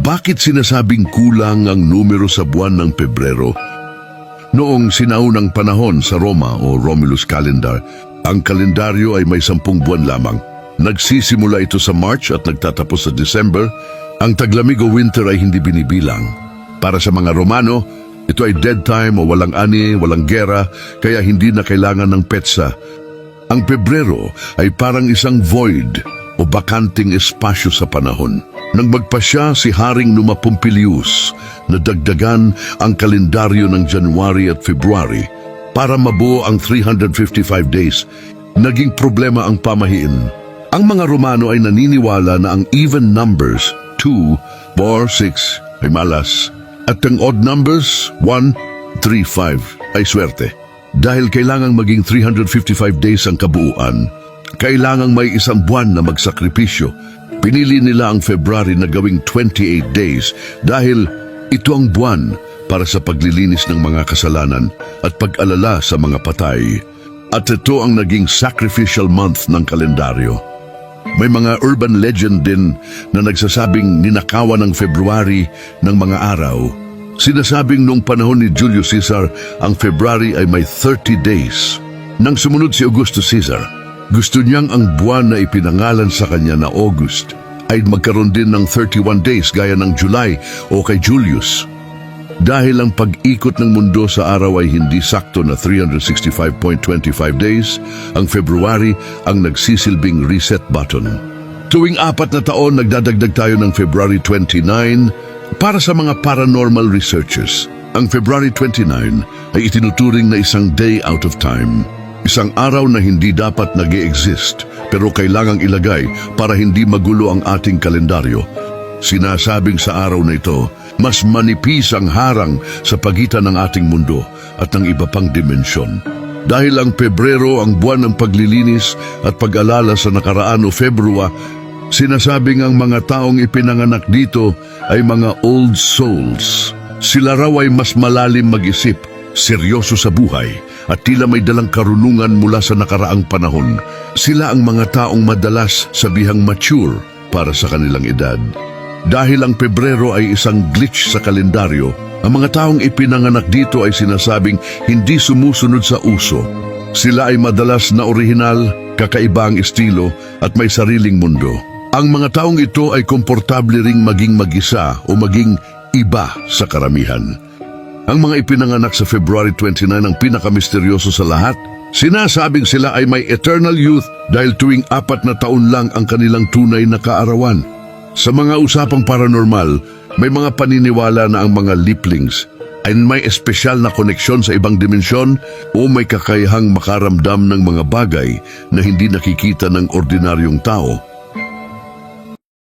Bakit sinasabing kulang ang numero sa buwan ng Pebrero? Noong sinaunang panahon sa Roma o Romulus Calendar, ang kalendaryo ay may 10 buwan lamang. Nagsisimula ito sa March at nagtatapos sa December. Ang taglamig o winter ay hindi binibilang. Para sa mga Romano, ito ay dead time o walang ani, walang gera, kaya hindi na kailangan ng petsa. Ang Pebrero ay parang isang void o bakanting espasyo sa panahon. Nang magpasya si Haring Numa Pompilius na dagdagan ang kalendaryo ng January at February para mabuo ang 355 days, naging problema ang pamahiin. Ang mga Romano ay naniniwala na ang even numbers, 2, 4, 6, ay malas, at ang odd numbers, 1, 3, 5, ay swerte. Dahil kailangang maging 355 days ang kabuuan, kailangang may isang buwan na magsakripisyo. Pinili nila ang February na gawing 28 days dahil ito ang buwan para sa paglilinis ng mga kasalanan at pag-alala sa mga patay. At ito ang naging sacrificial month ng kalendaryo. May mga urban legend din na nagsasabing ninakawan ng February ng mga araw. Sinasabing noong panahon ni Julius Caesar, ang February ay may 30 days. Nang sumunod si Augustus Caesar, gusto niyang ang buwan na ipinangalan sa kanya na August ay magkaroon din ng 31 days gaya ng July o kay Julius. Dahil ang pag-ikot ng mundo sa araw ay hindi sakto na 365.25 days, ang February ang nagsisilbing reset button. Tuwing 4 na taon, nagdadagdag tayo ng February 29 para sa mga paranormal researchers. Ang February 29 ay itinuturing na isang day out of time. Isang araw na hindi dapat nag-e-exist pero kailangang ilagay para hindi magulo ang ating kalendaryo. Sinasabing sa araw na ito, mas manipis ang harang sa pagitan ng ating mundo at ng iba pang dimensyon. Dahil ang Pebrero ang buwan ng paglilinis at pag-alala sa nakaraan o February, sinasabing ang mga taong ipinanganak dito ay mga old souls. Sila raw ay mas malalim mag-isip, seryoso sa buhay, at tila may dalang karunungan mula sa nakaraang panahon. Sila ang mga taong madalas sabihang mature para sa kanilang edad. Dahil ang Pebrero ay isang glitch sa kalendaryo, ang mga taong ipinanganak dito ay sinasabing hindi sumusunod sa uso. Sila ay madalas na orihinal, kakaiba ang estilo at may sariling mundo. Ang mga taong ito ay komportable ring maging mag-isa o maging iba sa karamihan. Ang mga ipinanganak sa February 29 ang pinakamisteryoso sa lahat. Sinasabing sila ay may eternal youth dahil tuwing 4 na taon lang ang kanilang tunay na kaarawan. Sa mga usapang paranormal, may mga paniniwala na ang mga leaplings ay may espesyal na koneksyon sa ibang dimensyon o may kakayahang makaramdam ng mga bagay na hindi nakikita ng ordinaryong tao.